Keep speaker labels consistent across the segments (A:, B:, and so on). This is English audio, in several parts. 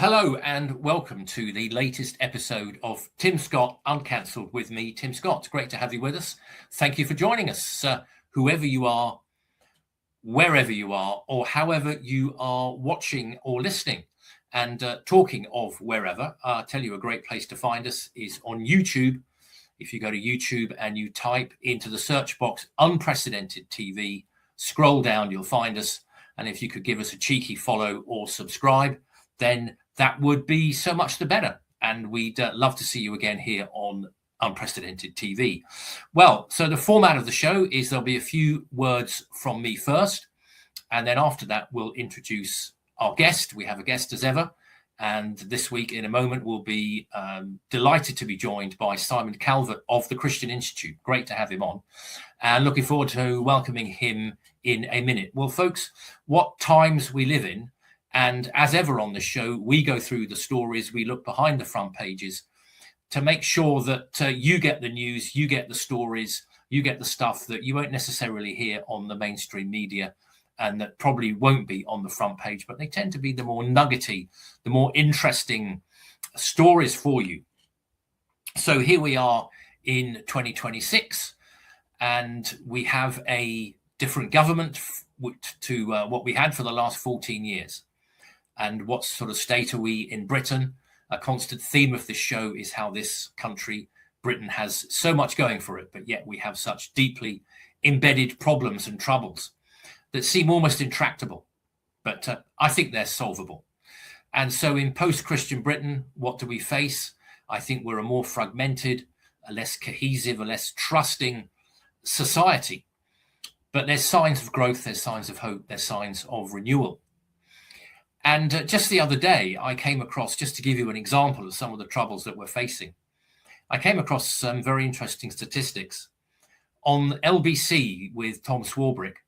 A: Hello and welcome to the latest episode of Tim Scott Uncancelled with me, Tim Scott. It's great to have you with us. Thank you for joining us, whoever you are, wherever you are, or however you are watching or listening. And talking of wherever, I'll tell you a great place to find us is on YouTube. If you go to YouTube and you type into the search box Unprecedented TV, scroll down, you'll find us. And if you could give us a cheeky follow or subscribe, then that would be so much the better. And we'd love to see you again here on Unprecedented TV. Well, so the format of the show is there'll be a few words from me first. And then after that, we'll introduce our guest. We have a guest as ever. And this week, in a moment, we'll be delighted to be joined by Simon Calvert of the Christian Institute. Great to have him on. And looking forward to welcoming him in a minute. Well, folks, what times we live in. And as ever on the show, we go through the stories, we look behind the front pages to make sure that you get the news, you get the stories, you get the stuff that you won't necessarily hear on the mainstream media and that probably won't be on the front page, but they tend to be the more nuggety, the more interesting stories for you. So here we are in 2026, and we have a different government to what we had for the last 14 years. And what sort of state are we in Britain? A constant theme of this show is how this country, Britain, has so much going for it, but yet we have such deeply embedded problems and troubles that seem almost intractable. But I think they're solvable. And so in post-Christian Britain, what do we face? I think we're a more fragmented, a less cohesive, a less trusting society. But there's signs of growth, there's signs of hope, there's signs of renewal. And just the other day, I came across, just to give you an example of some of the troubles that we're facing, I came across some very interesting statistics. On LBC with Tom Swarbrick,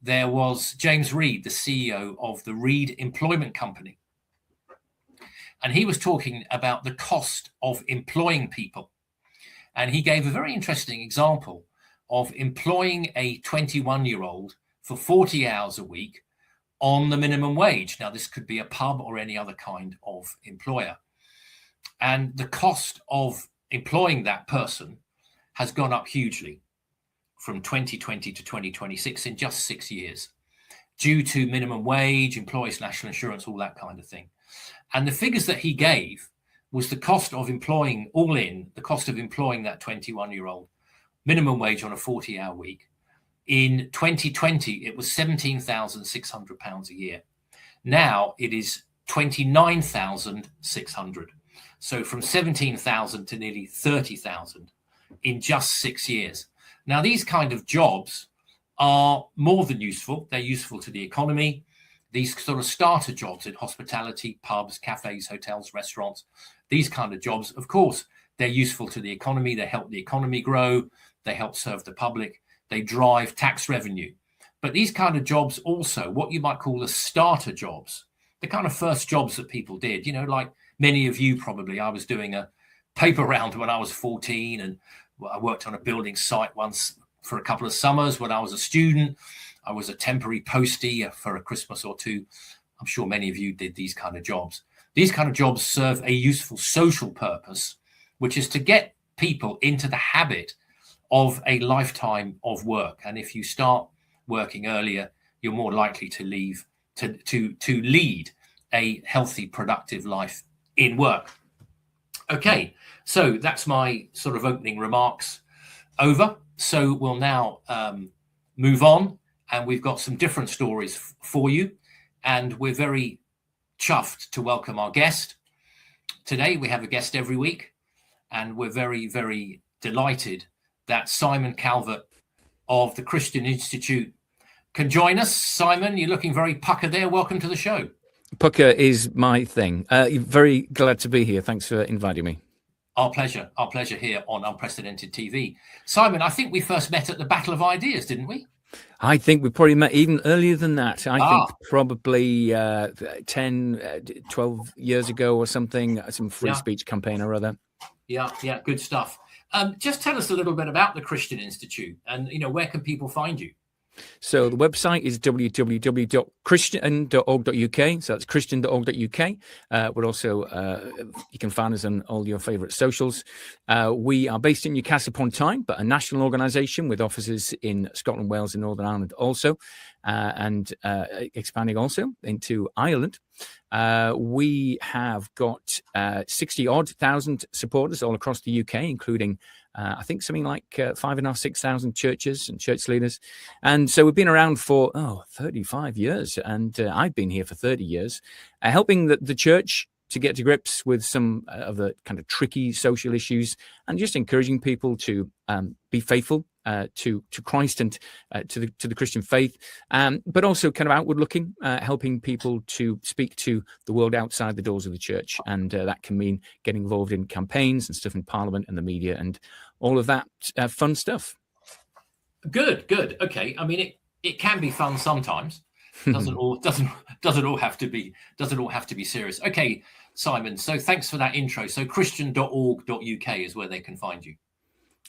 A: there was James Reed, the CEO of the Reed Employment Company. And he was talking about the cost of employing people. And he gave a very interesting example of employing a 21-year-old for 40 hours a week on the minimum wage. Now, this could be a pub or any other kind of employer. And the cost of employing that person has gone up hugely from 2020 to 2026 in just 6 years, due to minimum wage, employees' national insurance, all that kind of thing. And the figures that he gave was the cost of employing, all in, the cost of employing that 21-year-old, minimum wage on a 40-hour week. In 2020, it was £17,600 a year. Now it is £29,600. So from 17,000 to nearly 30,000 in just 6 years. Now, these kind of jobs are more than useful. They're useful to the economy. These sort of starter jobs in hospitality, pubs, cafes, hotels, restaurants, these kind of jobs, of course, they're useful to the economy. They help the economy grow. They help serve the public. They drive tax revenue. But these kind of jobs also, what you might call the starter jobs, the kind of first jobs that people did, you know, like many of you probably. I was doing a paper round when I was 14, and I worked on a building site once for a couple of summers when I was a student. I was a temporary postie for a Christmas or two. I'm sure many of you did these kind of jobs. These kind of jobs serve a useful social purpose, which is to get people into the habit of a lifetime of work. And if you start working earlier, you're more likely to lead a healthy, productive life in work. Okay, so that's my sort of opening remarks over. So we'll now move on, and we've got some different stories for you. And we're very chuffed to welcome our guest. Today, we have a guest every week, and we're very, very delighted that Simon Calvert of the Christian Institute can join us. Simon, you're looking very puckered there. Welcome to the show.
B: Pucker is my thing. Very glad to be here. Thanks for inviting me.
A: Our pleasure. Our pleasure here on Unprecedented TV. Simon, I think we first met at the Battle of Ideas, didn't we?
B: I think we probably met even earlier than that. I think probably 10, 12 years ago or something, some free speech campaign or other.
A: Yeah, good stuff. Just tell us a little bit about the Christian Institute and, you know, where can people find you?
B: So the website is www.christian.org.uk. So that's christian.org.uk. We're also, you can find us on all your favourite socials. We are based in Newcastle upon Tyne, but a national organisation with offices in Scotland, Wales, and Northern Ireland also, and expanding also into Ireland. We have got 60-odd thousand supporters all across the UK, including I think something like 5,500, 6,000 churches and church leaders. And so we've been around for 35 years, and I've been here for 30 years, helping the church to get to grips with some of the kind of tricky social issues, and just encouraging people to be faithful to Christ and to the Christian faith, but also kind of outward looking, helping people to speak to the world outside the doors of the church. And that can mean getting involved in campaigns and stuff in Parliament and the media and all of that fun stuff.
A: Good. Okay. I mean, it can be fun sometimes. Doesn't all have to be serious. Okay, Simon. So thanks for that intro. So christian.org.uk is where they can find you.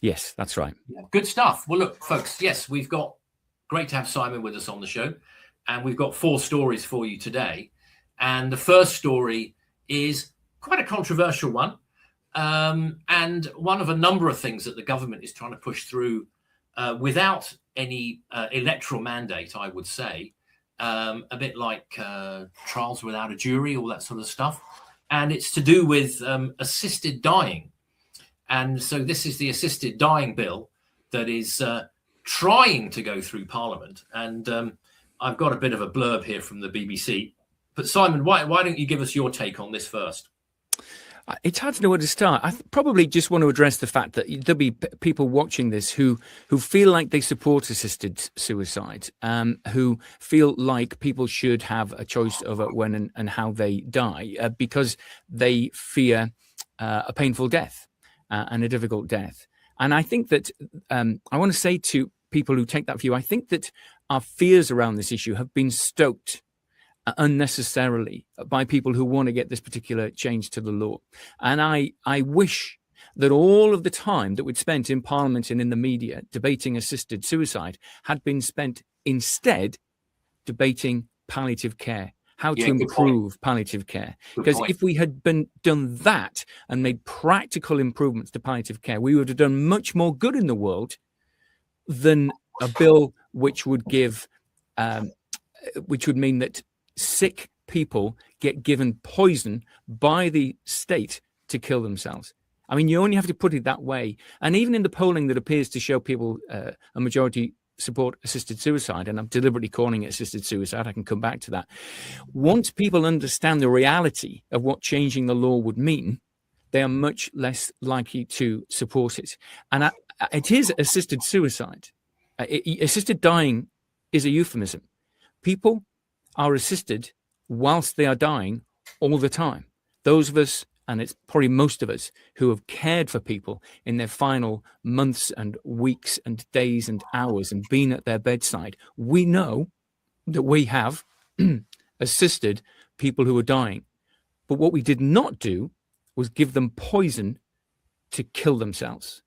B: Yes, that's right.
A: Yeah, good stuff. Well, look, folks. Yes, we've got great to have Simon with us on the show, and we've got 4 stories for you today. And the first story is quite a controversial one, and one of a number of things that the government is trying to push through without any electoral mandate, I would say. A bit like trials without a jury, all that sort of stuff. And it's to do with assisted dying. And so this is the assisted dying bill that is trying to go through Parliament. And I've got a bit of a blurb here from the BBC. But Simon, why don't you give us your take on this first?
B: It's hard to know where to start. I probably just want to address the fact that there'll be people watching this who feel like they support assisted suicide, who feel like people should have a choice over when and how they die, because they fear a painful death and a difficult death. And I think that I want to say to people who take that view, I think that our fears around this issue have been stoked unnecessarily by people who want to get this particular change to the law. And I wish that all of the time that we'd spent in Parliament and in the media debating assisted suicide had been spent instead debating palliative care, how to improve palliative care. Because if we had done that and made practical improvements to palliative care, we would have done much more good in the world than a bill which would give, which would mean that sick people get given poison by the state to kill themselves. I mean, you only have to put it that way. And even in the polling that appears to show people a majority support assisted suicide, and I'm deliberately calling it assisted suicide, I can come back to that. Once people understand the reality of what changing the law would mean, they are much less likely to support it. And it is assisted suicide. Assisted dying is a euphemism. People are assisted whilst they are dying all the time. Those of us, and it's probably most of us, who have cared for people in their final months and weeks and days and hours and been at their bedside, we know that we have assisted people who are dying. But what we did not do was give them poison to kill themselves.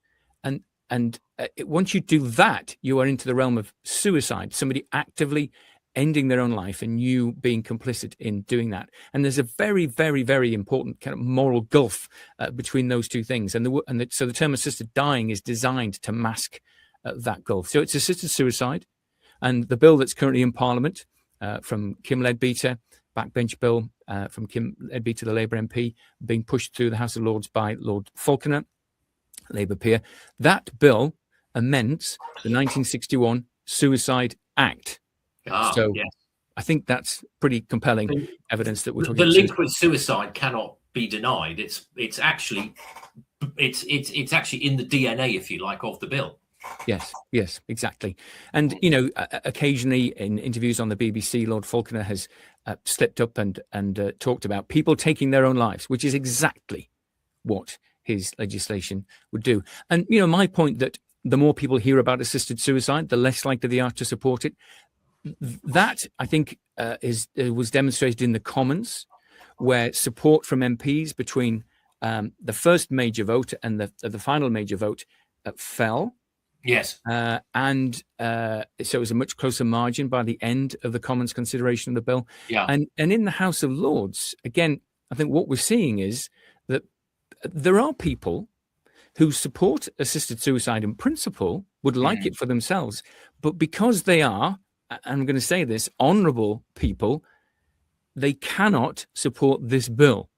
B: And once you do that, you are into the realm of suicide, somebody actively ending their own life and you being complicit in doing that. And there's a very, very, very important kind of moral gulf between those two things. So the term assisted dying is designed to mask that gulf. So it's assisted suicide. And the bill that's currently in Parliament from Kim Leadbeater, backbench bill from Kim Leadbeater, the Labour MP, being pushed through the House of Lords by Lord Falconer, Labour peer, that bill amends the 1961 Suicide Act. Yes. I think that's pretty compelling evidence that we're talking.
A: The link with suicide cannot be denied. It's actually in the DNA, if you like, of the bill. Yes, exactly. And occasionally in interviews on the BBC, Lord Falconer has slipped up and talked about people taking their own lives, which is exactly what his legislation would do. And my point that the more people hear about assisted suicide, the less likely they are to support it. That, I think, was demonstrated in the Commons, where support from MPs between the first major vote and the final major vote fell. Yes.
B: So it was a much closer margin by the end of the Commons consideration of the bill.
A: Yeah.
B: And in the House of Lords, again, I think what we're seeing is that there are people who support assisted suicide in principle, would like it for themselves, but because they are, and I'm going to say this, honourable people, they cannot support this bill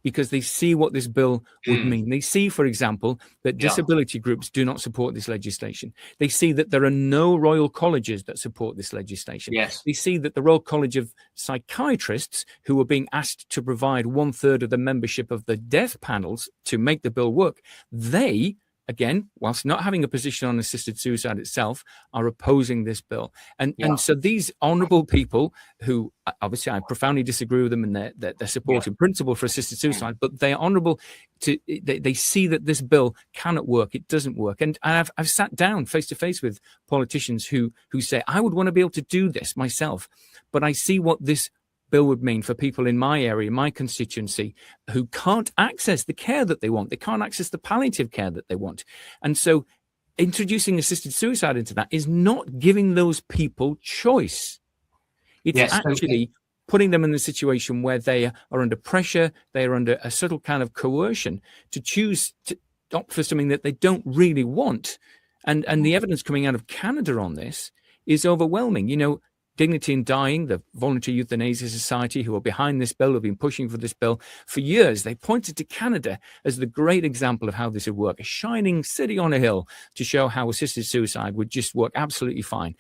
B: because they see what this bill would mean. They see, for example, that disability groups do not support this legislation. They see that there are no royal colleges that support this legislation.
A: Yes.
B: They see that the Royal College of Psychiatrists, who are being asked to provide 1/3 of the membership of the death panels to make the bill work, they, again, whilst not having a position on assisted suicide itself, are opposing this bill. And so these honourable people who, obviously I profoundly disagree with them and their support in principle for assisted suicide, but they are honourable to, they see that this bill cannot work, it doesn't work. And I've sat down face to face with politicians who say, I would want to be able to do this myself, but I see what this bill would mean for people in my area, my constituency, who can't access the care that they want. They can't access the palliative care that they want. And so introducing assisted suicide into that is not giving those people choice. It's actually putting them in a situation where they are under pressure, they are under a subtle kind of coercion to choose to opt for something that they don't really want. And the evidence coming out of Canada on this is overwhelming. You know, Dignity in Dying, the Voluntary Euthanasia Society, who are behind this bill, have been pushing for this bill for years. They pointed to Canada as the great example of how this would work, a shining city on a hill to show how assisted suicide would just work absolutely fine.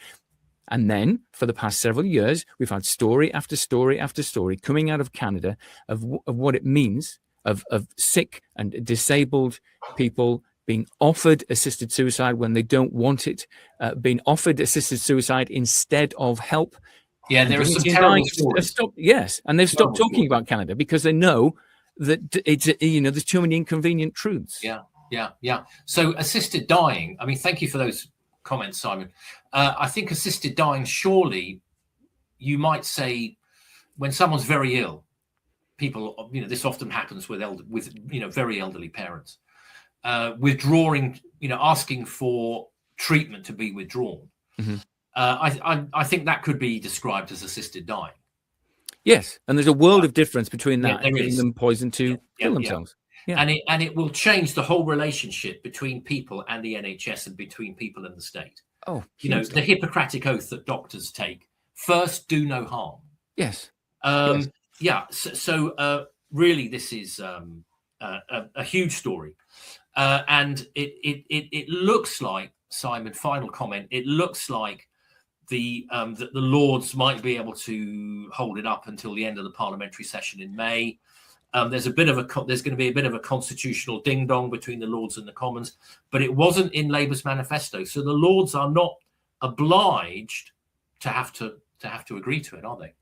B: And then for the past several years, we've had story after story after story coming out of Canada of what it means of sick and disabled people being offered assisted suicide when they don't want it, being offered assisted suicide instead of help.
A: Yeah, there are some terrible stories.
B: And they've stopped talking about Canada because they know that it's, there's too many inconvenient truths.
A: Yeah. So assisted dying, I mean, thank you for those comments, Simon. I think assisted dying, surely you might say when someone's very ill, people, this often happens with very elderly parents. Withdrawing, asking for treatment to be withdrawn. I think that could be described as assisted dying.
B: Yes, and there's a world of difference between that and giving them poison to kill themselves. Yeah.
A: And it will change the whole relationship between people and the NHS and between people and the state.
B: Oh,
A: the Hippocratic oath that doctors take: first, do no harm.
B: Yes.
A: So really, this is a huge story. And it looks like, Simon, final comment, it looks like that the Lords might be able to hold it up until the end of the parliamentary session in May. There's going to be a bit of a constitutional ding dong between the Lords and the Commons, but it wasn't in Labour's manifesto, so the Lords are not obliged to have to agree to it, are they?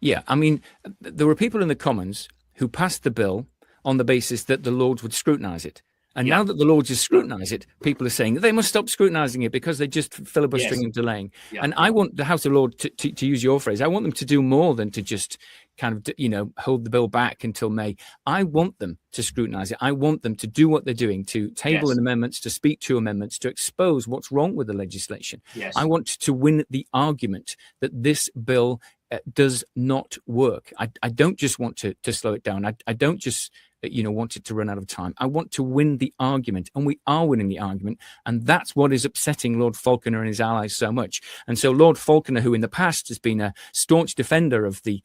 B: Yeah, I mean, there were people in the Commons who passed the bill on the basis that the Lords would scrutinise it. And now that the Lords just scrutinise it, people are saying they must stop scrutinising it because they're just filibustering and delaying. And I want the House of Lords, to use your phrase, I want them to do more than to just kind of, hold the bill back until May. I want them to scrutinise it. I want them to do what they're doing, to table in amendments, to speak to amendments, to expose what's wrong with the legislation. I want to win the argument that this bill does not work. I don't just want to slow it down. I don't just want it to run out of time. I want to win the argument, and we are winning the argument, and that's what is upsetting Lord Falconer and his allies so much. And so Lord Falconer, who in the past has been a staunch defender of the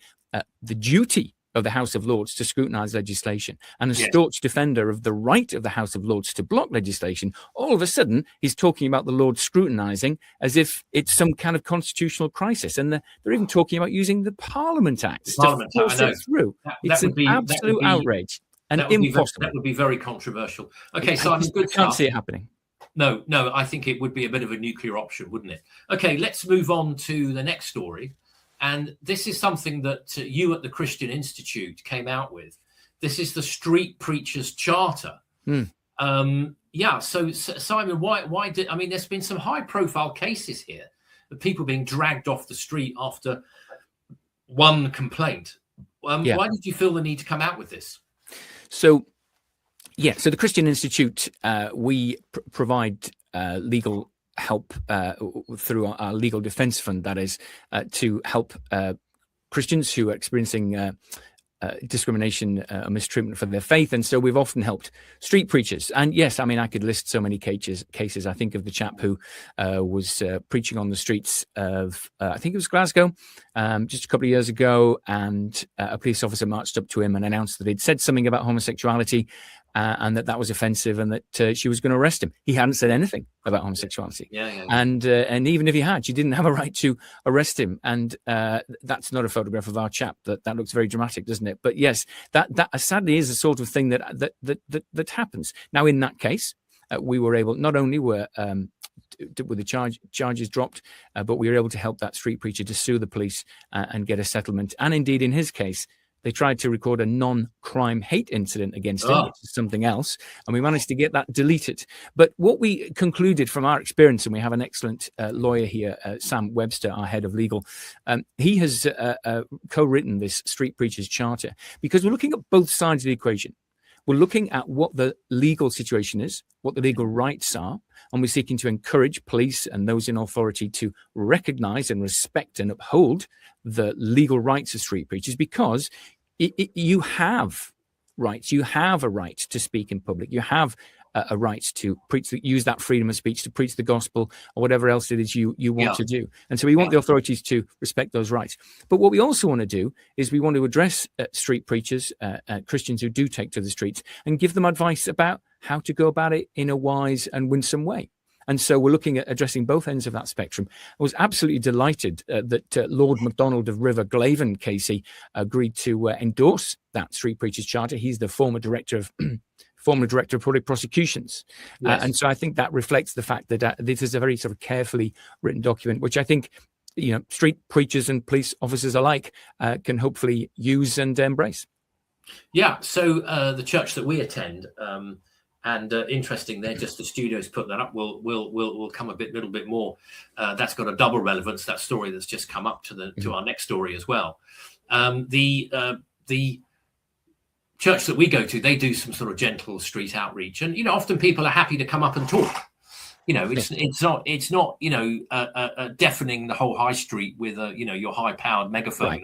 B: duty of the House of Lords to scrutinise legislation and a staunch defender of the right of the House of Lords to block legislation, all of a sudden he's talking about the Lords scrutinising as if it's some kind of constitutional crisis. And they're even talking about using the Parliament Act to force it through. It's an absolute outrage. And impossible.
A: That would be very controversial. Okay, so I
B: can't see it happening.
A: No, I think it would be a bit of a nuclear option, wouldn't it? Okay, let's move on to the next story. And this is something that you at the Christian Institute came out with. This is the Street Preachers Charter. So Simon, why did, there's been some high profile cases here of people being dragged off the street after one complaint. Why did you feel the need to come out with this?
B: So the Christian Institute, we provide legal help through our legal defense fund, that is, to help Christians who are experiencing discrimination or mistreatment for their faith. And so we've often helped street preachers. And yes, I mean, I could list so many cases. I think of the chap who was preaching on the streets of, I think it was Glasgow, just a couple of years ago. And a police officer marched up to him and announced that he'd said something about homosexuality, and that was offensive, and that she was going to arrest him. He hadn't said anything about homosexuality. And even if he had, she didn't have a right to arrest him. And that's not a photograph of our chap. That looks very dramatic, doesn't it? But yes, that sadly is the sort of thing that happens. Now, in that case, we were able, not only were the charges dropped, but we were able to help that street preacher to sue the police and get a settlement. And indeed, in his case, they tried to record a non-crime hate incident against him, which is something else, and we managed to get that deleted. But what we concluded from our experience, and we have an excellent lawyer here, Sam Webster, our head of legal, he has co-written this Street Preachers Charter, because we're looking at both sides of the equation. We're looking at what the legal situation is, what the legal rights are, and we're seeking to encourage police and those in authority to recognize and respect and uphold the legal rights of street preachers, because you have rights. You have a right to speak in public. You have a right to preach, use that freedom of speech to preach the gospel or whatever else it is you want to do. And so we want the authorities to respect those rights. But what we also want to do is we want to address street preachers, Christians who do take to the streets, and give them advice about how to go about it in a wise and winsome way. And so we're looking at addressing both ends of that spectrum. I was absolutely delighted that Lord MacDonald of River Glaven, Casey, agreed to endorse that Street Preachers Charter. He's the former director of public prosecutions. Yes. And so I think that reflects the fact that this is a very sort of carefully written document, which I think, street preachers and police officers alike can hopefully use and embrace.
A: Yeah. So the church that we attend, and interesting there, just the studios put that up. We'll come a little bit more. That's got a double relevance, that story that's just come up to our next story as well. The church that we go to, they do some sort of gentle street outreach, and often people are happy to come up and talk. It's not deafening the whole high street with your high powered megaphone, right,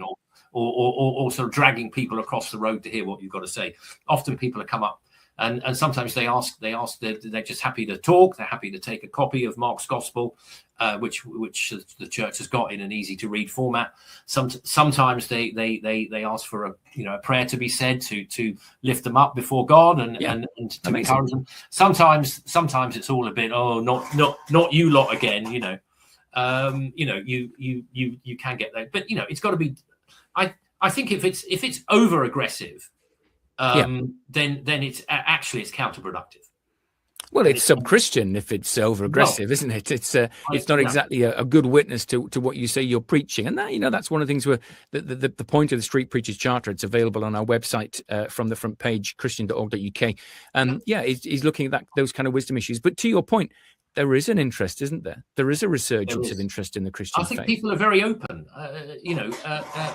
A: or sort of dragging people across the road to hear what you've got to say. Often people come up. And sometimes they're just happy to talk. They're happy to take a copy of Mark's Gospel, which the church has got in an easy to read format. Sometimes they ask for a prayer to be said to lift them up before God and to encourage them. Sometimes it's all a bit, not you lot again. You can get that, but it's got to be. I think if it's over aggressive, then it's counterproductive.
B: Well, it's sub-Christian if it's over-aggressive, isn't it? It's not exactly a good witness to what you say you're preaching. And that's one of the things where the point of the Street Preachers Charter, it's available on our website from the front page, christian.org.uk. He's looking at those kind of wisdom issues. But to your point, there is an interest, isn't there? There is a resurgence of interest in the Christian faith.
A: I think people are very open.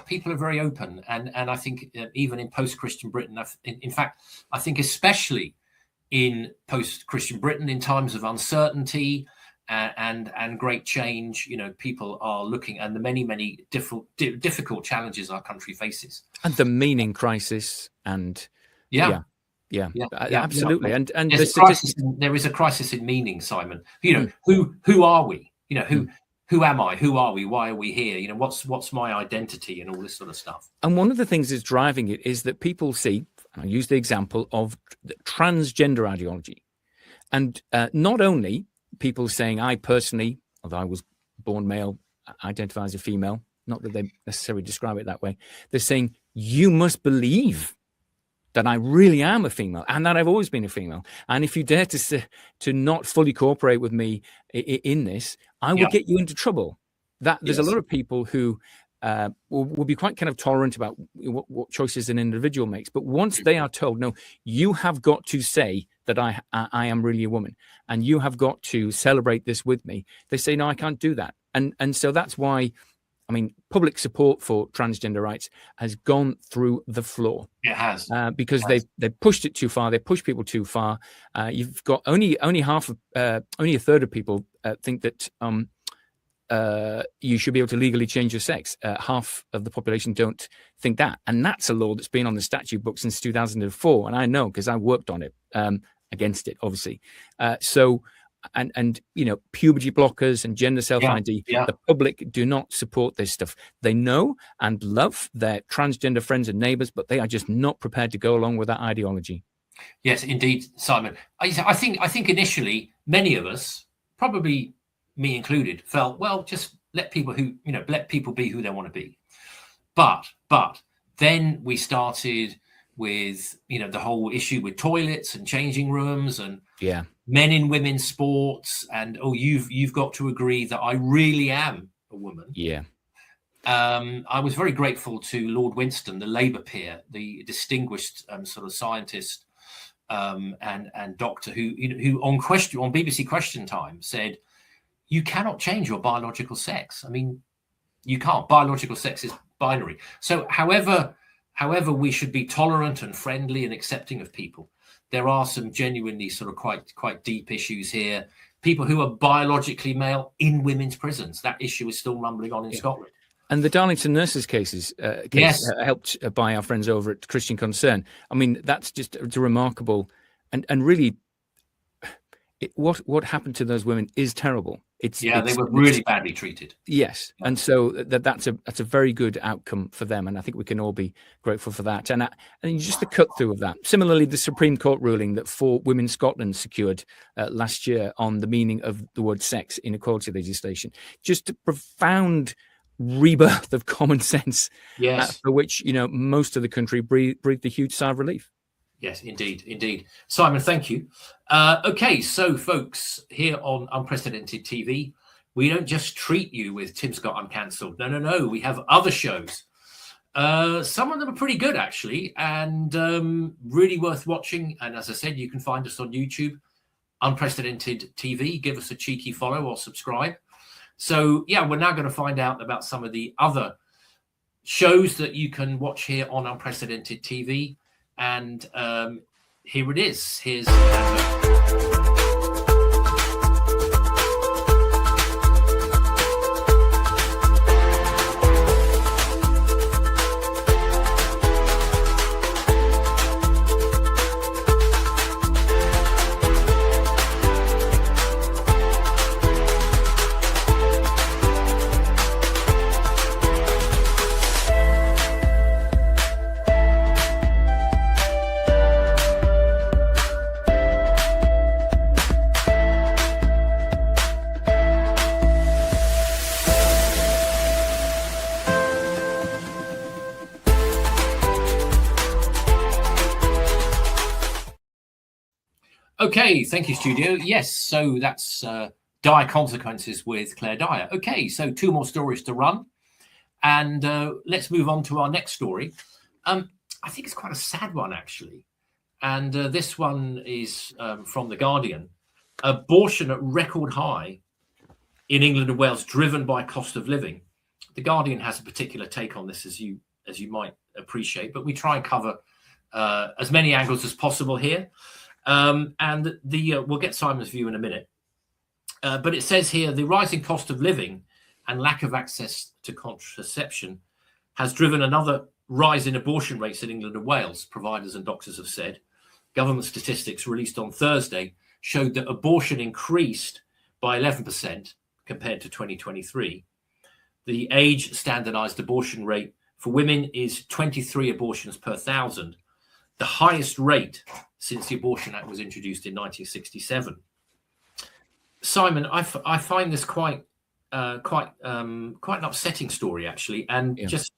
A: People are very open, and I think even in post-Christian Britain, in fact, I think especially in post-Christian Britain, in times of uncertainty and great change, people are looking at the many difficult challenges our country faces,
B: and the meaning crisis, and Yeah, absolutely.
A: Yeah.
B: And
A: there is a crisis in meaning, Simon. Who are we? Who am I? Who are we? Why are we here? What's my identity and all this sort of stuff.
B: And one of the things that's driving it is that people see, I'll use the example of transgender ideology. And not only people saying, I personally, although I was born male, identify as a female, not that they necessarily describe it that way, they're saying, you must believe that I really am a female and that I've always been a female. And if you dare to not fully cooperate with me in this, I will get you into trouble. There's a lot of people who will be quite kind of tolerant about what choices an individual makes. But once they are told, no, you have got to say that I am really a woman and you have got to celebrate this with me, they say, no, I can't do that. And so that's why I mean, public support for transgender rights has gone through the floor.
A: It has.
B: Because they pushed it too far. They pushed people too far. You've got only a third of people think that you should be able to legally change your sex. Half of the population don't think that, and that's a law that's been on the statute book since 2004. And I know because I worked on it against it, obviously. And puberty blockers and gender self-ID, the public do not support this stuff. They know and love their transgender friends and neighbors, but they are just not prepared to go along with that ideology.
A: Yes, indeed, Simon. I think initially many of us, probably me included, felt, well, just let people be who they want to be. But then we started with the whole issue with toilets and changing rooms and men in women's sports, and you've got to agree that I really am a woman. I was very grateful to Lord Winston, the Labour peer, the distinguished sort of scientist and doctor who on BBC Question Time said, you cannot change your biological sex. I mean, you can't. Biological sex is binary. So however we should be tolerant and friendly and accepting of people, there are some genuinely sort of quite deep issues here. People who are biologically male in women's prisons, that issue is still rumbling on in Scotland. And
B: the Darlington nurses case helped by our friends over at Christian Concern. I mean, that's just it's remarkable, and really, what happened to those women is terrible. They were really badly treated. Yes, and so that's a very good outcome for them, and I think we can all be grateful for that. And just the cut through of that. Similarly, the Supreme Court ruling that 4 Women Scotland secured last year on the meaning of the word sex in equality legislation, just a profound rebirth of common sense.
A: Yes,
B: for which most of the country breathed a huge sigh of relief.
A: Yes, indeed. Simon, thank you. Okay, so folks, here on Unprecedented TV, we don't just treat you with Tim Scott Uncancelled. No. We have other shows. Some of them are pretty good, actually, and really worth watching. And as I said, you can find us on YouTube, Unprecedented TV. Give us a cheeky follow or subscribe. So, we're now going to find out about some of the other shows that you can watch here on Unprecedented TV. And here it is. Here's Okay, thank you, studio. Yes, so that's Dire Consequences with Claire Dyer. Okay, so 2 more stories to run. And let's move on to our next story. I think it's quite a sad one, actually. And this one is from The Guardian. Abortion at record high in England and Wales, driven by cost of living. The Guardian has a particular take on this, as you might appreciate, but we try and cover as many angles as possible here. And we'll get Simon's view in a minute. But it says here, the rising cost of living and lack of access to contraception has driven another rise in abortion rates in England and Wales, providers and doctors have said. Government statistics released on Thursday showed that abortion increased by 11% compared to 2023. The age standardized abortion rate for women is 23 abortions per 1,000, the highest rate since the Abortion Act was introduced in 1967. Simon, I find this quite an upsetting story, actually, and just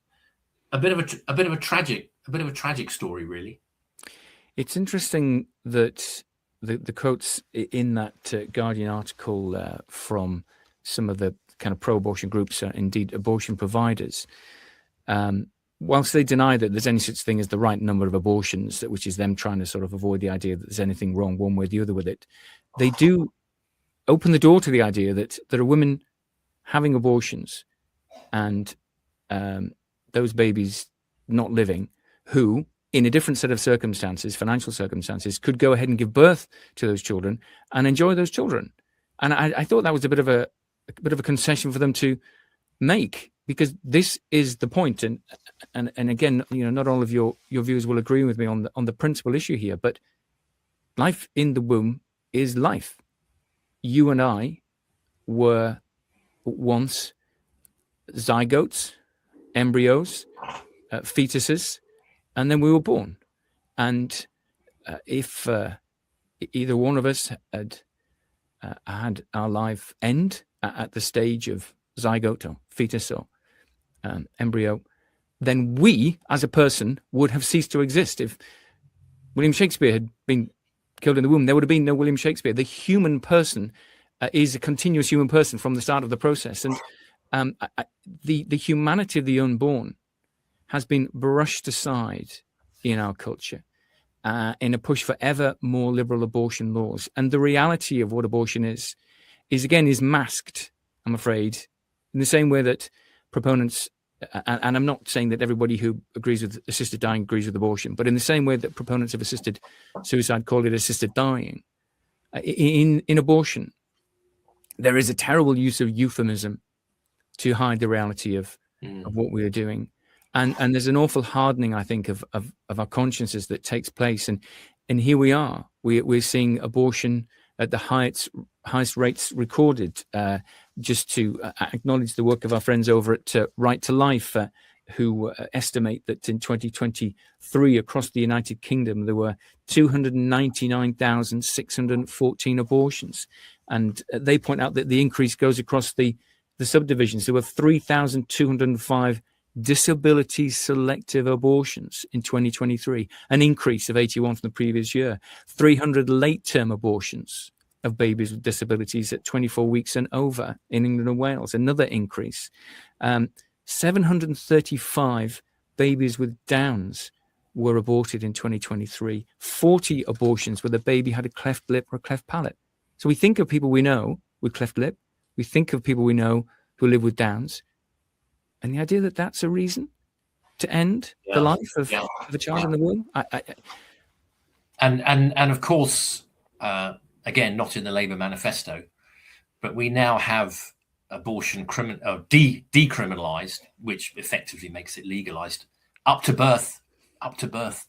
A: a bit of a tragic story, really.
B: It's interesting that the quotes in that Guardian article from some of the kind of pro-abortion groups are indeed abortion providers. Whilst they deny that there's any such thing as the right number of abortions, which is them trying to sort of avoid the idea that there's anything wrong one way or the other with it, they do open the door to the idea that there are women having abortions and those babies not living who, in a different set of circumstances, financial circumstances, could go ahead and give birth to those children and enjoy those children. And I thought that was a bit of a concession for them to make, because this is the point. And again, not all of your viewers will agree with me on the principal issue here, but life in the womb is life. You and I were once zygotes, embryos, fetuses, and then we were born. And if either one of us had had our life end at the stage of zygote or fetus or embryo, then we as a person would have ceased to exist. If William Shakespeare had been killed in the womb, there would have been no William Shakespeare. The human person is a continuous human person from the start of the process. And the humanity of the unborn has been brushed aside in our culture in a push for ever more liberal abortion laws. And the reality of what abortion is masked, I'm afraid, in the same way that proponents, and I'm not saying that everybody who agrees with assisted dying agrees with abortion, but in the same way that proponents of assisted suicide call it assisted dying, in abortion, there is a terrible use of euphemism to hide the reality of what we are doing. And there's an awful hardening, I think, of our consciences that takes place. And here we are. We're seeing abortion at the highest rates recorded. Just to acknowledge the work of our friends over at Right to Life, who estimate that in 2023 across the United Kingdom there were 299,614 abortions. And they point out that the increase goes across the subdivisions. There were 3,205 disability selective abortions in 2023, an increase of 81 from the previous year. 300 late-term abortions of babies with disabilities at 24 weeks and over in England and Wales, another increase. 735 babies with Downs were aborted in 2023, 40 abortions where the baby had a cleft lip or a cleft palate. So we think of people we know with cleft lip, we think of people we know who live with Downs, and the idea that that's a reason to end the life of a child in the womb.
A: And of course, again, not in the Labour manifesto, but we now have abortion decriminalised, which effectively makes it legalised up to birth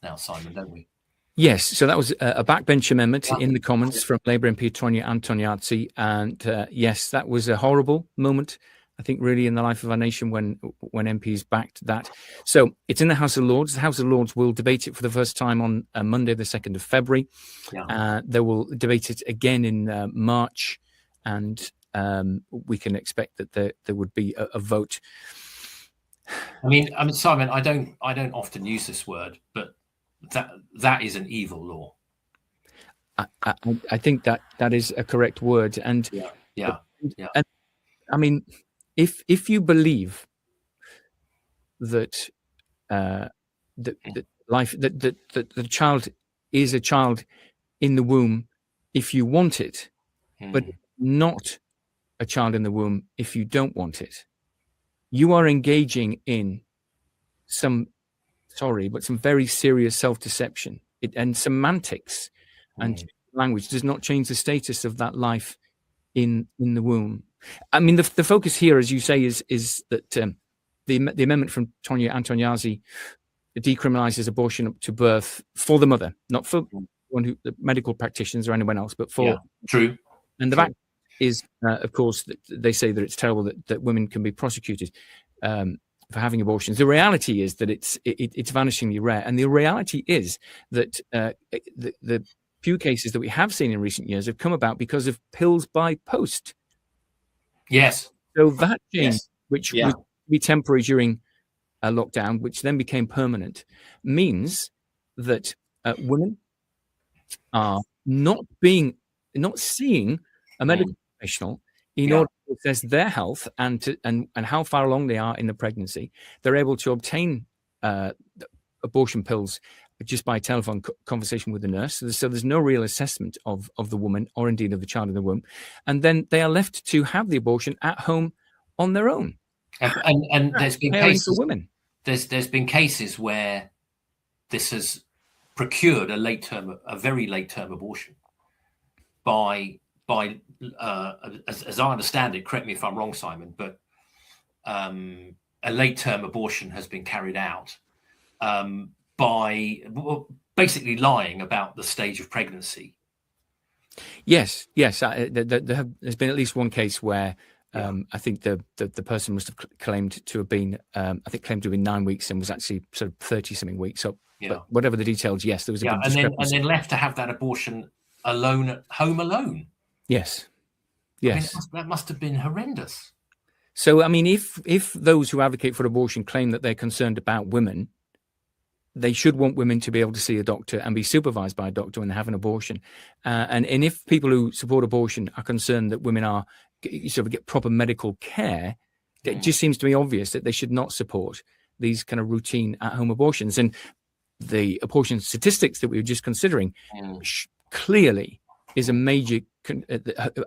A: now, Simon, don't we?
B: Yes, so that was a backbench amendment in the Commons from Labour MP Tonia Antoniazzi, and yes, that was a horrible moment, I think, really in the life of our nation when MPs backed that. So it's in the House of Lords. The House of Lords will debate it for the first time on Monday, the 2nd of February. They will debate it again in March, and we can expect that there would be a vote.
A: I mean, Simon, I don't often use this word, but that is an evil law.
B: I think that is a correct word, and And, I mean, if you believe that life that the child is a child in the womb if you want it, but not a child in the womb if you don't want it, you are engaging in some very serious self-deception. And semantics and language does not change the status of that life in the womb. I mean, the focus here, as you say, is that the amendment from Tonia Antoniazzi decriminalizes abortion up to birth for the mother, not for the medical practitioners or anyone else, but for
A: true.
B: And the fact is, of course, that they say that it's terrible that women can be prosecuted for having abortions. The reality is that it's vanishingly rare, and the reality is that the few cases that we have seen in recent years have come about because of pills by post.
A: Yes.
B: So that change, which would be temporary during a lockdown, which then became permanent, means that women are not seeing a medical professional in order to assess their health and how far along they are in the pregnancy. They're able to obtain abortion pills just by telephone conversation with the nurse. So there's no real assessment of the woman or indeed of the child in the womb. And then they are left to have the abortion at home on their own.
A: And there's been
B: Caring for
A: cases.
B: women.
A: There's been cases where this has procured a very late term abortion by as I understand it. Correct me if I'm wrong, Simon, but a late term abortion has been carried out by basically lying about the stage of pregnancy.
B: Yes. There's been at least one case where I think the person must have claimed to have been 9 weeks and was actually sort of 30 something weeks. So, but whatever the details, yes, there was a big discrepancy.
A: And then left to have that abortion alone at home alone.
B: Yes.
A: I mean, that must have been horrendous.
B: So, I mean, if those who advocate for abortion claim that they're concerned about women, they should want women to be able to see a doctor and be supervised by a doctor when they have an abortion. And if people who support abortion are concerned that women are sort of get proper medical care, it just seems to me obvious that they should not support these kind of routine at-home abortions. And the abortion statistics that we were just considering clearly is a major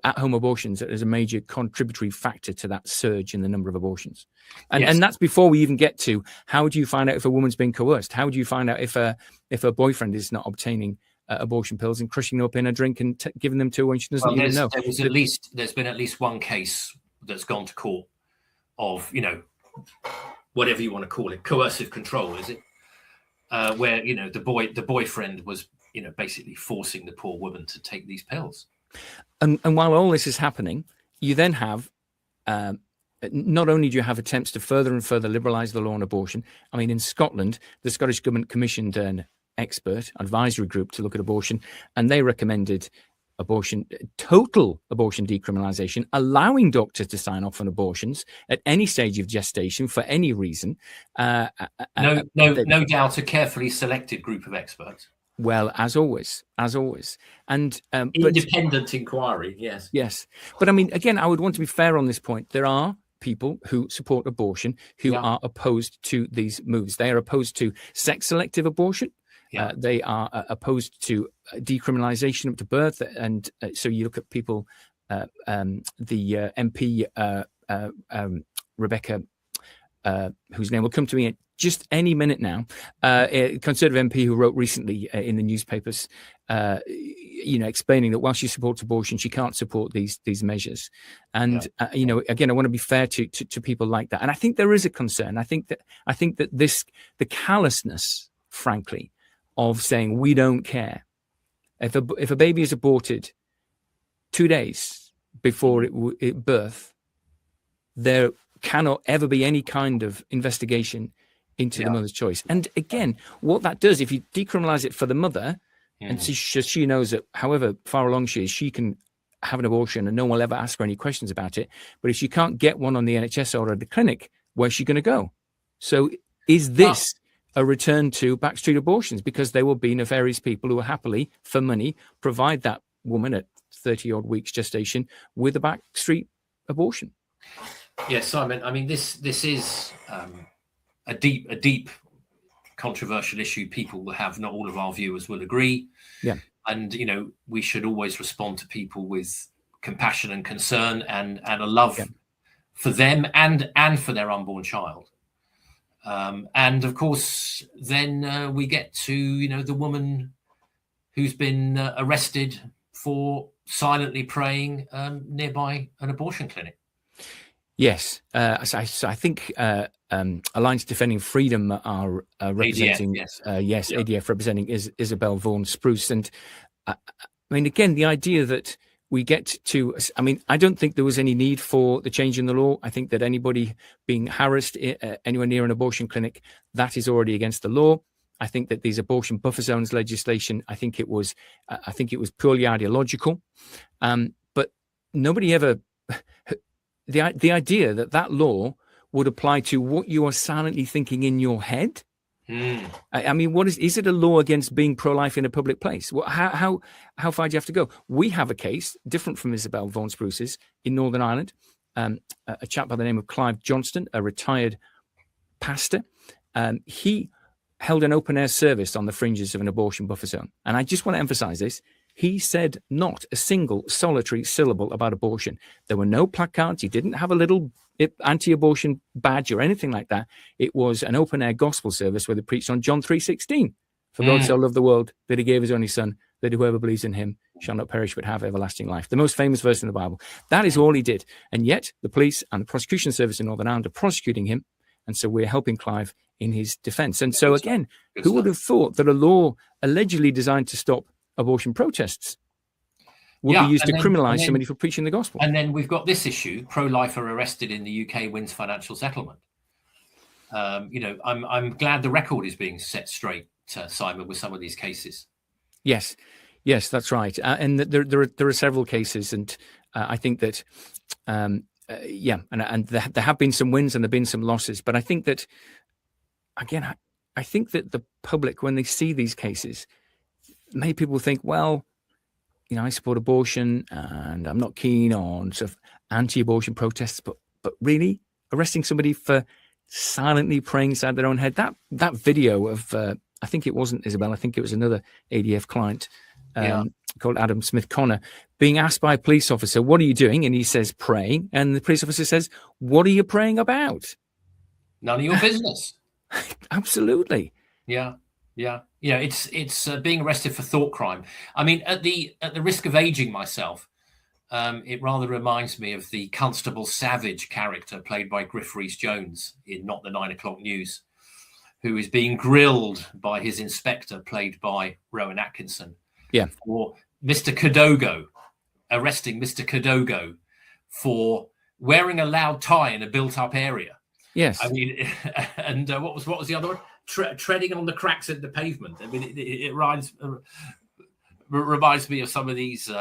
B: at-home abortions is a major contributory factor to that surge in the number of abortions. And that's before we even get to how do you find out if a woman's been coerced? How do you find out if her boyfriend is not obtaining abortion pills and crushing them up in a drink and giving them to her when she doesn't even know?
A: There's been at least one case that's gone to court of, whatever you want to call it, coercive control, is it? Where, the boyfriend was, basically forcing the poor woman to take these pills.
B: And while all this is happening, you then have, not only do you have attempts to further and further liberalise the law on abortion. I mean, in Scotland, the Scottish Government commissioned an expert advisory group to look at abortion, and they recommended total abortion decriminalisation, allowing doctors to sign off on abortions at any stage of gestation for any reason.
A: No doubt a carefully selected group of experts.
B: Well, as always, and
A: independent inquiry,
B: yes. But I mean, again, I would want to be fair on this point. There are people who support abortion who are opposed to these moves. They are opposed to sex-selective abortion. They are opposed to decriminalisation up to birth, and so you look at people. The MP Rebecca, whose name will come to me just any minute now, a Conservative MP who wrote recently in the newspapers, explaining that while she supports abortion, she can't support these measures. And again, I want to be fair to people like that. And I think there is a concern. I think that the callousness, frankly, of saying we don't care if a baby is aborted 2 days before it birth, there cannot ever be any kind of investigation into the mother's choice. And again, what that does, if you decriminalize it for the mother, and she knows that however far along she is, she can have an abortion and no one will ever ask her any questions about it. But if she can't get one on the NHS or at the clinic, where's she going to go? So is this a return to backstreet abortions? Because there will be nefarious people who will happily, for money, provide that woman at 30-odd weeks gestation with a backstreet abortion.
A: Yes, Simon. I mean, this is a deep controversial issue. People will have, not all of our viewers will agree.
B: Yeah.
A: And, we should always respond to people with compassion and concern and a love for them and for their unborn child. And of course, then we get to, the woman who's been arrested for silently praying nearby an abortion clinic.
B: Yes. So I think Alliance Defending Freedom are representing, ADF representing Isabel Vaughan Spruce. And I mean, again, the idea that we get to, I mean, I don't think there was any need for the change in the law. I think that anybody being harassed anywhere near an abortion clinic, that is already against the law. I think that these abortion buffer zones legislation, I think it was purely ideological. But nobody ever, the idea that law would apply to what you are silently thinking in your head. I mean, what is it a law against being pro-life in a public place? How far do you have to go? We have a case different from Isabel Vaughan Spruce's in Northern Ireland. A chap by the name of Clive Johnston, a retired pastor. He held an open air service on the fringes of an abortion buffer zone. And I just want to emphasize this. He said not a single solitary syllable about abortion. There were no placards. He didn't have a little anti-abortion badge or anything like that. It was an open-air gospel service where they preached on John 3:16. For God so loved the world that he gave his only son, that whoever believes in him shall not perish but have everlasting life. The most famous verse in the Bible. That is all he did. And yet the police and the prosecution service in Northern Ireland are prosecuting him. And so we're helping Clive in his defense. And so again, who would have thought that a law allegedly designed to stop abortion protests would be used to criminalize somebody for preaching the gospel?
A: And then we've got this issue: pro-lifer arrested in the UK wins financial settlement. I'm glad the record is being set straight, Simon, with some of these cases.
B: Yes, that's right. And there are several cases, and I think that and there have been some wins and there have been some losses. But I think that, again, I think that the public, when they see these cases, many people think, well, I support abortion and I'm not keen on sort of anti-abortion protests, but really arresting somebody for silently praying inside their own head. That video of I think it wasn't Isabel, I think it was another ADF client called Adam Smith Connor, being asked by a police officer, what are you doing? And he says, praying. And the police officer says, what are you praying about?
A: None of your business.
B: Absolutely.
A: Yeah. It's being arrested for thought crime. I mean, at the risk of aging myself, it rather reminds me of the Constable Savage character played by Griff Rhys-Jones in Not the 9 O'Clock News, who is being grilled by his inspector, played by Rowan Atkinson, for Mr. Kadogo, arresting Mr. Kadogo for wearing a loud tie in a built-up area.
B: Yes.
A: I mean, and what was the other one? Treading on the cracks in the pavement. I mean, it reminds me of some of these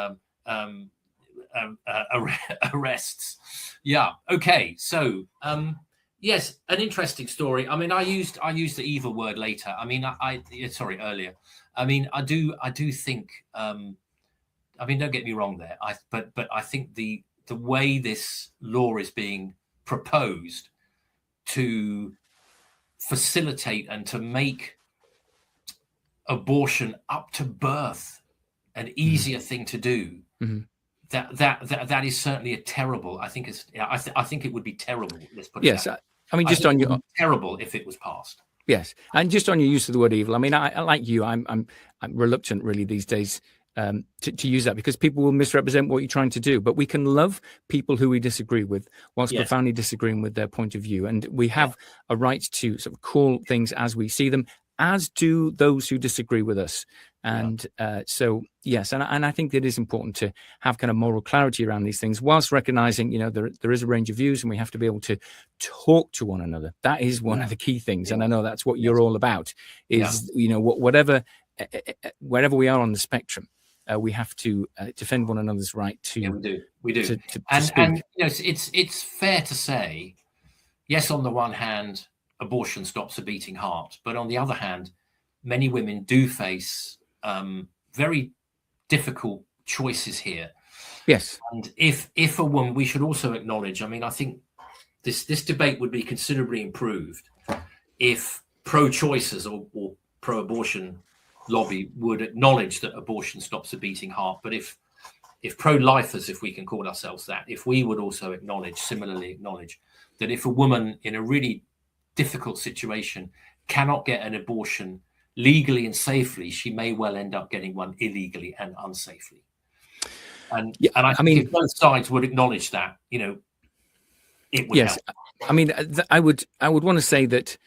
A: arrests. Yeah. Okay. So, yes, an interesting story. I mean, I used the evil word later. I mean, earlier. I mean, I do think. I mean, don't get me wrong there. But I think the way this law is being proposed to facilitate and to make abortion up to birth an easier thing to do. Mm-hmm. That is certainly a terrible. I think I think it would be terrible. Let's put it.
B: Yes, I mean, just on your
A: terrible if it was passed.
B: Yes, and just on your use of the word evil. I mean, I like you. I'm reluctant really these days to use that, because people will misrepresent what you're trying to do. But we can love people who we disagree with whilst profoundly disagreeing with their point of view. And we have a right to sort of call things as we see them, as do those who disagree with us. And so, yes, and I think it is important to have kind of moral clarity around these things, whilst recognizing, there is a range of views and we have to be able to talk to one another. That is one of the key things. And I know that's what you're all about, is, whatever, wherever we are on the spectrum, we have to defend one another's right to. We do. To speak.
A: And it's fair to say, yes, on the one hand, abortion stops a beating heart, but on the other hand, many women do face very difficult choices here.
B: Yes.
A: And if a woman, we should also acknowledge, I mean, I think this debate would be considerably improved if pro-choicers or pro-abortion lobby would acknowledge that abortion stops a beating heart. But if pro-lifers, if we can call ourselves that, if we would also similarly acknowledge that if a woman in a really difficult situation cannot get an abortion legally and safely, she may well end up getting one illegally and unsafely. And I mean, if both sides would acknowledge that, it would help.
B: I mean, I would want to say that,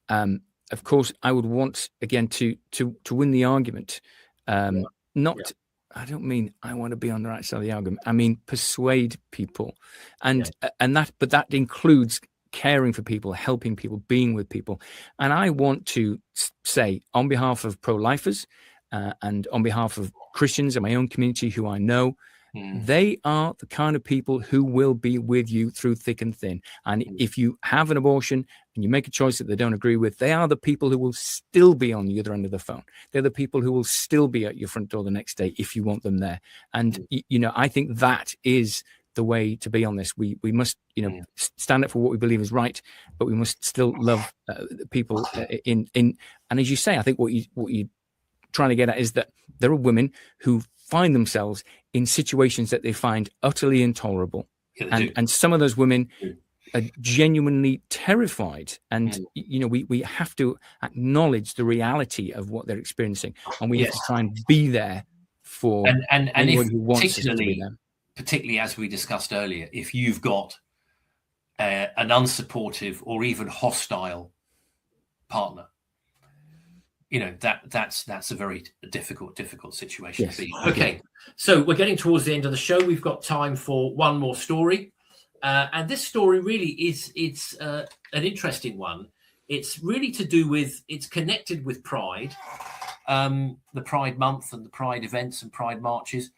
B: of course, I would want again to win the argument. I don't mean I want to be on the right side of the argument. I mean persuade people, and that includes caring for people, helping people, being with people. And I want to say, on behalf of pro-lifers and on behalf of Christians in my own community who I know, they are the kind of people who will be with you through thick and thin. And if you have an abortion and you make a choice that they don't agree with, they are the people who will still be on the other end of the phone. They're the people who will still be at your front door the next day if you want them there. And, I think that is the way to be on this. We must, stand up for what we believe is right, but we must still love people and as you say, I think what you're trying to get at is that there are women who find themselves in situations that they find utterly intolerable. And some of those women are genuinely terrified. And, we have to acknowledge the reality of what they're experiencing. And we have to try and be there for anyone who wants us to be there.
A: Particularly as we discussed earlier, if you've got an unsupportive or even hostile partner, that's a very difficult situation to be. Okay, so we're getting towards the end of the show. We've got time for one more story, and this story really it's an interesting one. It's really to do with, it's connected with Pride, the Pride Month and the Pride events and Pride marches,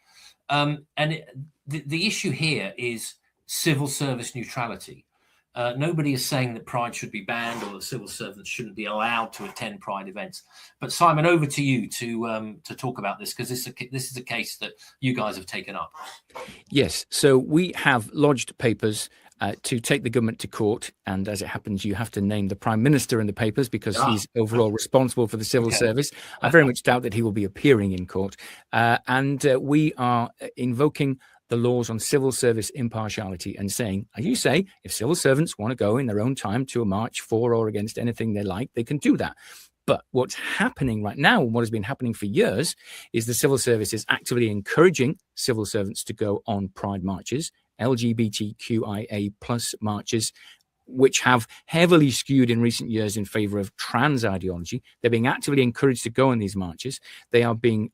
A: the issue here is civil service neutrality. Nobody is saying that Pride should be banned or that civil servants shouldn't be allowed to attend Pride events. But Simon, over to you to talk about this, because this is a case that you guys have taken up.
B: Yes. So we have lodged papers to take the government to court. And as it happens, you have to name the Prime Minister in the papers because he's overall responsible for the civil service. I very much doubt that he will be appearing in court. And we are invoking the laws on civil service impartiality and saying, as you say, if civil servants want to go in their own time to a march for or against anything they like, they can do that. But what's happening right now, and what has been happening for years, is the civil service is actively encouraging civil servants to go on Pride marches, LGBTQIA plus marches, which have heavily skewed in recent years in favor of trans ideology. They're being actively encouraged to go on these marches. They are being,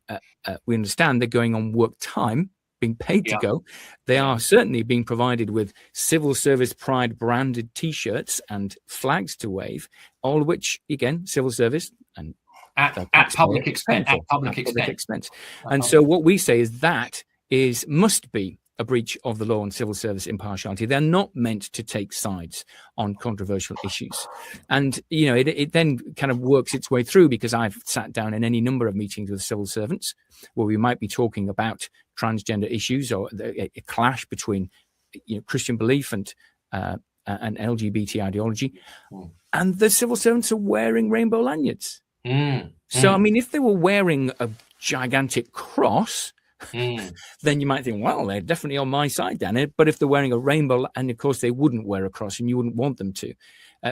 B: we understand they're going on work time, being paid to go. They are certainly being provided with civil service Pride branded T-shirts and flags to wave, all of which, again, civil service and
A: at public expense.
B: And so what we say is that must be a breach of the law on civil service impartiality. They're not meant to take sides on controversial issues. And, it then kind of works its way through, because I've sat down in any number of meetings with civil servants where we might be talking about transgender issues or a clash between Christian belief and LGBT ideology. And the civil servants are wearing rainbow lanyards. So, I mean, if they were wearing a gigantic cross, then you might think, well, they're definitely on my side, Danny. But if they're wearing a rainbow, and of course they wouldn't wear a cross and you wouldn't want them to,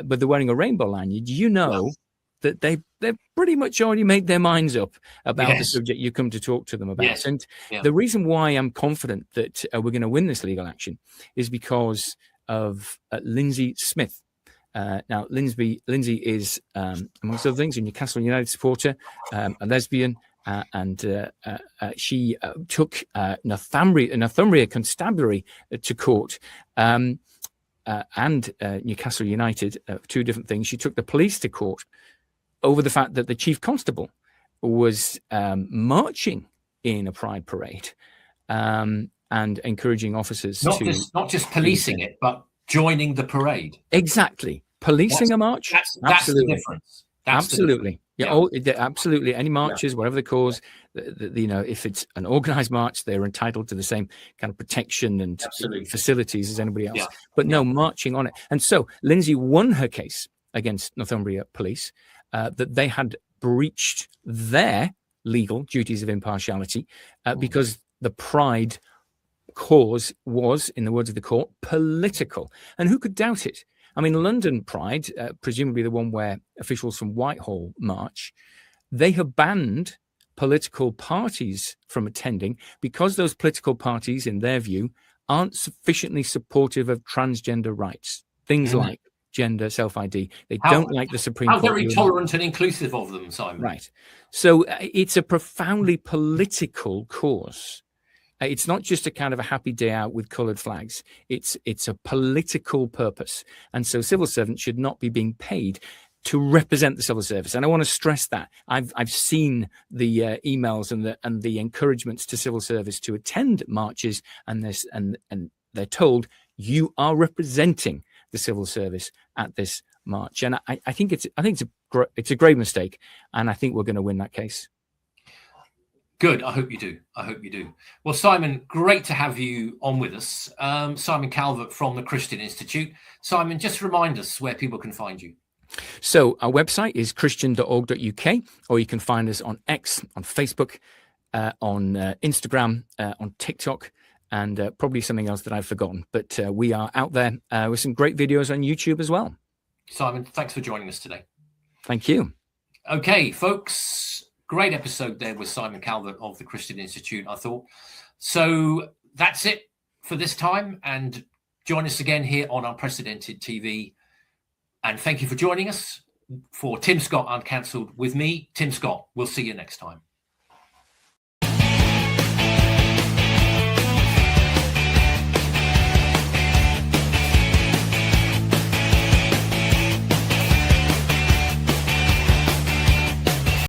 B: but they're wearing a rainbow lanyard, that they've pretty much already made their minds up about the subject you come to talk to them about. And the reason why I'm confident that we're going to win this legal action is because of Lindsay Smith. Now, Lindsay is, amongst other things, a Newcastle United supporter, a lesbian, and she took Northumbria Constabulary to court, and Newcastle United, two different things. She took the police to court over the fact that the chief constable was marching in a pride parade and encouraging officers
A: not just policing it, but joining the parade.
B: Exactly. Policing a march.
A: That's the difference.
B: Absolutely. Absolutely. Any marches, whatever the cause, if it's an organized march, they're entitled to the same kind of protection and facilities as anybody else. But no, marching on it. And so Lindsay won her case against Northumbria Police that they had breached their legal duties of impartiality because the Pride cause was, in the words of the court, political. And who could doubt it? I mean, London Pride, presumably the one where officials from Whitehall march, they have banned political parties from attending because those political parties, in their view, aren't sufficiently supportive of transgender rights. Things like gender self-ID. They don't like the Supreme Court.
A: How very tolerant and inclusive of them, Simon.
B: Right. So it's a profoundly political cause. It's not just a kind of a happy day out with coloured flags. It's a political purpose. And so civil servants should not be being paid to represent the civil service. And I want to stress that. I've seen the emails and the encouragements to civil service to attend marches, and they're told you are representing the civil service at this march. And I think it's a grave mistake, and I think we're going to win that case.
A: Good. I hope you do. Well, Simon, great to have you on with us. Simon Calvert from the Christian Institute. Simon, just remind us where people can find you.
B: So our website is christian.org.uk, or you can find us on X, on Facebook, on Instagram, on TikTok, and probably something else that I've forgotten. But we are out there with some great videos on YouTube as well.
A: Simon, thanks for joining us today.
B: Thank you.
A: Okay, folks, great episode there with Simon Calvert of the Christian Institute, I thought. So that's it for this time, and join us again here on Unprecedented TV. And thank you for joining us for Tim Scott Uncancelled with me, Tim Scott. We'll see you next time.